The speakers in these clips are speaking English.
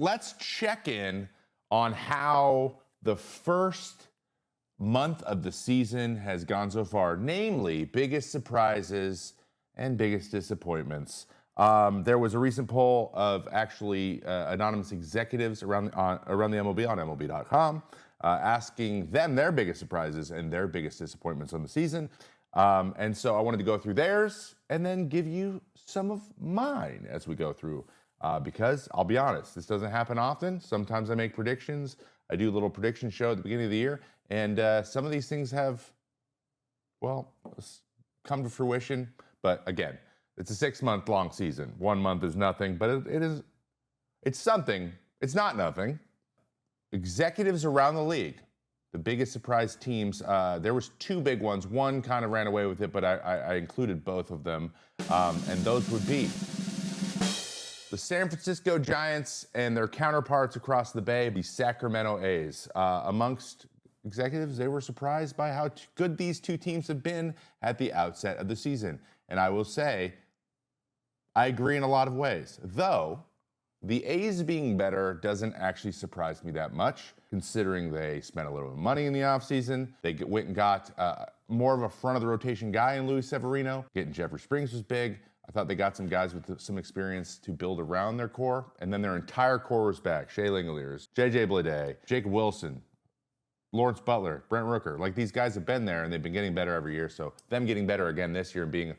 let's check in on how the first month of the season has gone so far, namely biggest surprises and biggest disappointments. There was a recent poll of actually anonymous executives around the MLB on MLB.com asking them their biggest surprises and their biggest disappointments on the season. And so I wanted to go through theirs and then give you some of mine as we go through. Because I'll be honest, this doesn't happen often. Sometimes I make predictions. I do a little prediction show at the beginning of the year. And some of these things have, well, come to fruition. But again, it's a 6-month long season. 1 month is nothing, but it's something. It's not nothing. Executives around the league, the biggest surprise teams, there was 2 big ones. One kind of ran away with it, but I included both of them. And those would be the San Francisco Giants and their counterparts across the bay, the Sacramento A's. Amongst executives, they were surprised by how good these 2 teams have been at the outset of the season. And I will say, I agree in a lot of ways. Though, the A's being better doesn't actually surprise me that much, considering they spent a little bit of money in the offseason. They went and got more of a front-of-the-rotation guy in Luis Severino. Getting Jeffrey Springs was big. I thought they got some guys with some experience to build around their core. And then their entire core was back. Shea Langeliers, J.J. Bleday, Jacob Wilson, Lawrence Butler, Brent Rooker. Like, these guys have been there, and they've been getting better every year. So them getting better again this year and being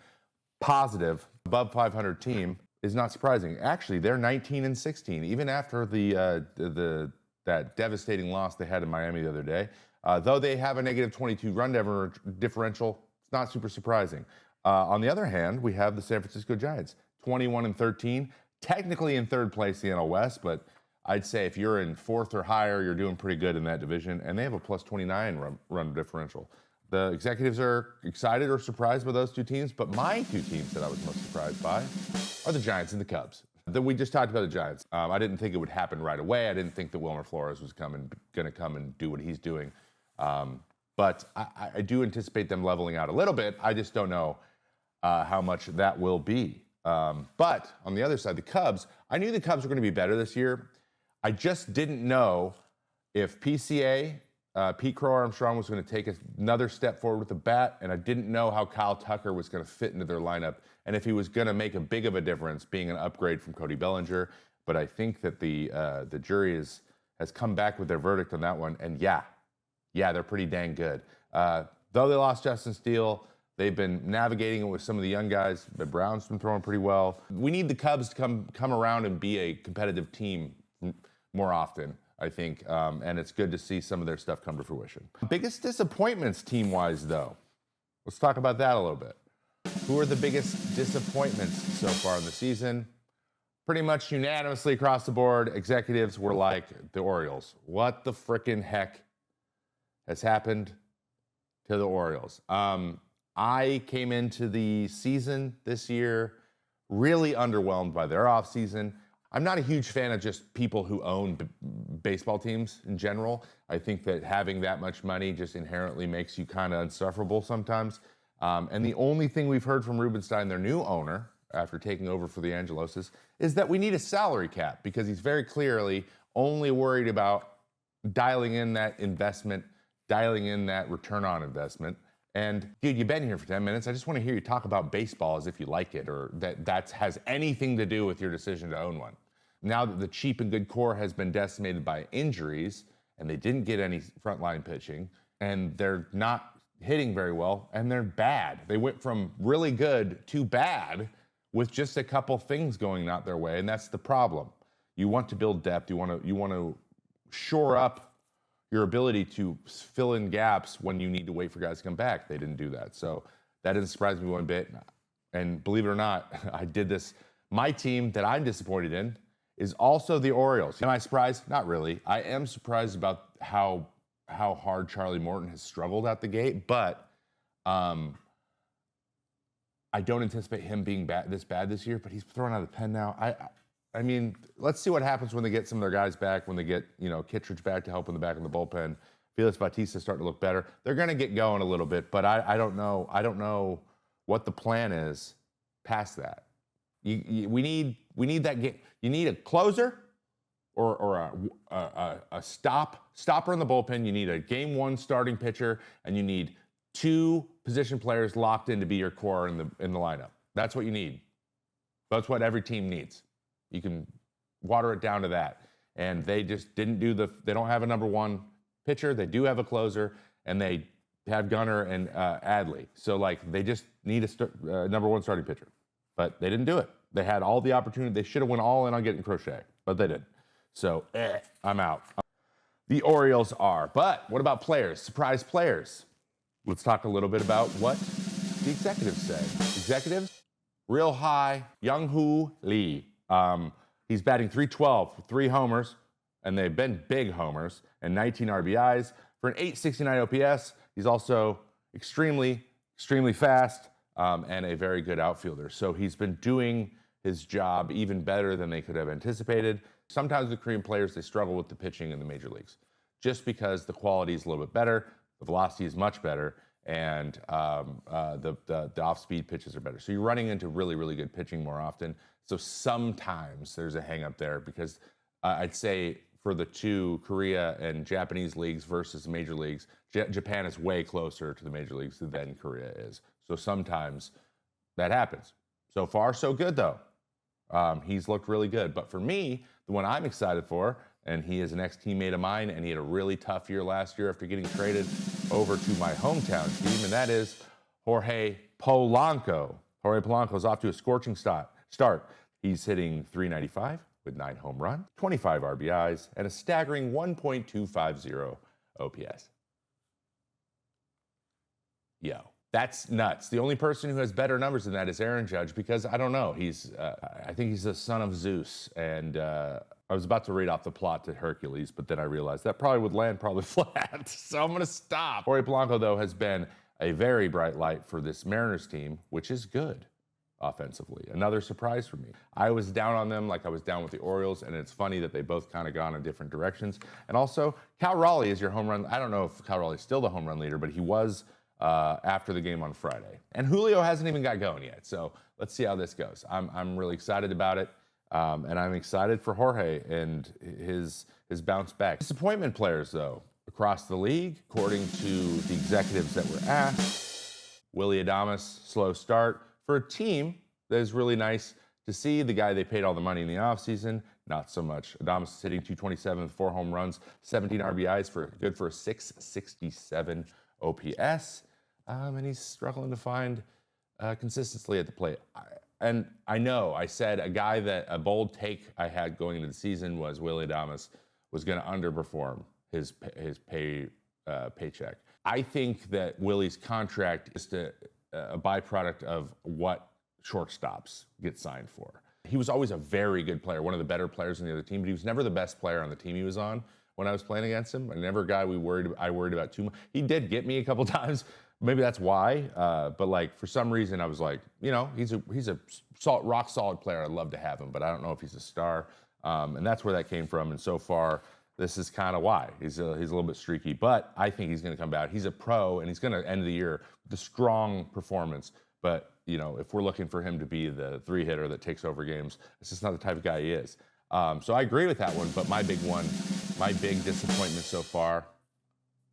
positive, above 500 team is not surprising. Actually, they're 19-16, even after that devastating loss they had in Miami the other day. Though they have a negative 22 run differential, it's not super surprising. On the other hand, we have the San Francisco Giants, 21-13, technically in 3rd place in the NL West, but I'd say if you're in 4th or higher, you're doing pretty good in that division, and they have a plus 29 run differential. The executives are excited or surprised by those 2 teams, but my 2 teams that I was most surprised by are the Giants and the Cubs. We just talked about the Giants. I didn't think it would happen right away. I didn't think that Wilmer Flores was going to come and do what he's doing. But I do anticipate them leveling out a little bit. I just don't know how much that will be. But on the other side, the Cubs, I knew the Cubs were going to be better this year. I just didn't know if PCA, Pete Crow Armstrong, was going to take another step forward with the bat, and I didn't know how Kyle Tucker was going to fit into their lineup, and if he was going to make a big of a difference being an upgrade from Cody Bellinger. But I think that the jury has come back with their verdict on that one, and yeah, they're pretty dang good. Though they lost Justin Steele, they've been navigating it with some of the young guys. The Browns been throwing pretty well. We need the Cubs to come around and be a competitive team more often, I think, and it's good to see some of their stuff come to fruition. Biggest disappointments team-wise, though. Let's talk about that a little bit. Who are the biggest disappointments so far in the season? Pretty much unanimously across the board, executives were like the Orioles. What the frickin' heck has happened to the Orioles? I came into the season this year really underwhelmed by their offseason. I'm not a huge fan of just people who own baseball teams in general. I think that having that much money just inherently makes you kind of insufferable sometimes. And the only thing we've heard from Rubenstein, their new owner, after taking over for the Angeloses, is that we need a salary cap, because he's very clearly only worried about dialing in that investment, dialing in that return on investment. And dude, you've been here for 10 minutes. I just want to hear you talk about baseball as if you like it, or that has anything to do with your decision to own one. Now that the cheap and good core has been decimated by injuries, and they didn't get any frontline pitching, and they're not hitting very well, and they're bad. They went from really good to bad with just a couple things going not their way, and that's the problem. You want to build depth. You want to shore up your ability to fill in gaps when you need to wait for guys to come back. They didn't do that. So that didn't surprise me one bit. And believe it or not, I did this. My team that I'm disappointed in is also the Orioles. Am I surprised? Not really. I am surprised about how hard Charlie Morton has struggled out the gate, but I don't anticipate him being this bad this year, but he's throwing out of the pen now. I mean, let's see what happens when they get some of their guys back, when they get, Kittredge back to help in the back in the bullpen. Felix Bautista's starting to look better. They're going to get going a little bit, but I don't know. I don't know what the plan is past that. We need that game. You need a closer, a stopper in the bullpen. You need a game one starting pitcher, and you need 2 position players locked in to be your core in the lineup. That's what you need. That's what every team needs. You can water it down to that. And they just didn't do they don't have a number 1 pitcher. They do have a closer, and they have Gunnar and Adley. So, like, they just need a number 1 starting pitcher. But they didn't do it. They had all the opportunity. They should have went all in on getting Crochet, but they didn't. So, I'm out. The Orioles are. But what about players? Surprise players. Let's talk a little bit about what the executives say. Executives, real high, Young-Hoo Lee. He's batting .312 with 3 homers, and they've been big homers, and 19 RBIs for an .869 OPS. He's also extremely fast and a very good outfielder. So he's been doing his job even better than they could have anticipated. Sometimes with Korean players, they struggle with the pitching in the major leagues just because the quality is a little bit better, the velocity is much better, and the off-speed pitches are better. So you're running into really good pitching more often. So sometimes there's a hang-up there because I'd say for the 2 Korea and Japanese leagues versus major leagues, Japan is way closer to the major leagues than Korea is. So sometimes that happens. So far, so good, though. He's looked really good. But for me, the one I'm excited for, and he is an ex-teammate of mine, and he had a really tough year last year after getting traded over to my hometown team, and that is Jorge Polanco. Jorge Polanco is off to a scorching start. He's hitting .395 with 9 home runs, 25 RBIs, and a staggering 1.250 OPS. Yo, that's nuts. The only person who has better numbers than that is Aaron Judge, because I don't know. I think he's the son of Zeus, and I was about to read off the plot to Hercules, but then I realized that probably would land flat. So I'm going to stop. Jorge Polanco, though, has been a very bright light for this Mariners team, which is good offensively. Another surprise for me. I was down on them like I was down with the Orioles, and it's funny that they both kind of gone in different directions. And also, Cal Raleigh is your home run. I don't know if Cal Raleigh is still the home run leader, but he was after the game on Friday. And Julio hasn't even got going yet. So let's see how this goes. I'm really excited about it. And I'm excited for Jorge and his bounce back. Disappointment players, though, across the league, according to the executives that were asked. Willy Adames, slow start for a team that is really nice to see. The guy they paid all the money in the offseason, not so much. Adames is hitting .227 with 4 home runs, 17 RBIs, good for a .667 OPS. And he's struggling to find consistency at the plate. And I know I said a bold take I had going into the season was Willy Adames was going to underperform his paycheck. I think that Willie's contract is a byproduct of what shortstops get signed for. He was always a very good player, one of the better players on the other team, but he was never the best player on the team he was on when I was playing against him. And never a guy I worried about too much. He did get me a couple times. Maybe that's why. But like for some reason, I was like, he's a rock solid player. I'd love to have him, but I don't know if he's a star. And that's where that came from. And so far, this is kind of why. He's a little bit streaky, but I think he's going to come back. He's a pro, and he's going to end the year with a strong performance. But, if we're looking for him to be the 3-hitter that takes over games, it's just not the type of guy he is. So I agree with that one, but my big disappointment so far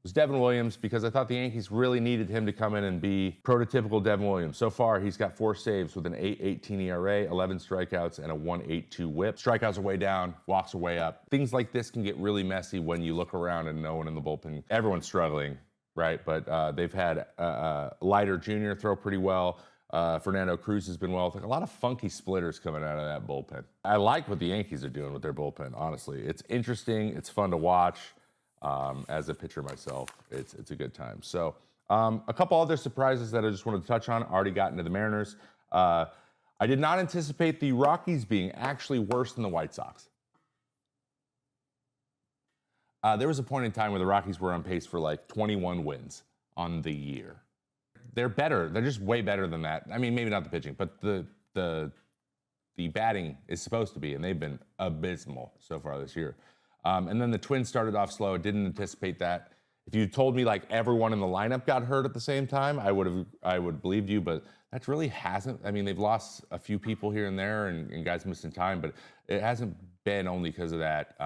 was Devin Williams, because I thought the Yankees really needed him to come in and be prototypical Devin Williams. So far, he's got 4 saves with an 8.18 ERA, 11 strikeouts, and a 1.82 WHIP. Strikeouts are way down, walks are way up. Things like this can get really messy when you look around and no one in the bullpen. Everyone's struggling, right? But they've had Leiter Jr. throw pretty well. Fernando Cruz has been well. Like a lot of funky splitters coming out of that bullpen. I like what the Yankees are doing with their bullpen, honestly. It's interesting. It's fun to watch. As a pitcher myself, it's a good time. So a couple other surprises that I just wanted to touch on. Already got into the Mariners. I did not anticipate the Rockies being actually worse than the White Sox. There was a point in time where the Rockies were on pace for like 21 wins on the year. They're better. They're just way better than that. I mean, maybe not the pitching, but the batting is supposed to be, and they've been abysmal so far this year. And then the Twins started off slow. Didn't anticipate that. If you told me like everyone in the lineup got hurt at the same time, I would believed you. But that really hasn't. I mean, they've lost a few people here and there, and guys missing time, but it hasn't been only because of that.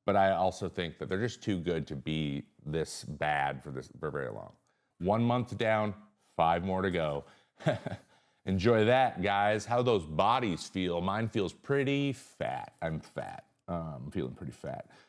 But I also think that they're just too good to be this bad for very long. 1 month down, 5 more to go. Enjoy that, guys. How those bodies feel. Mine feels pretty fat. I'm fat. I'm feeling pretty fat.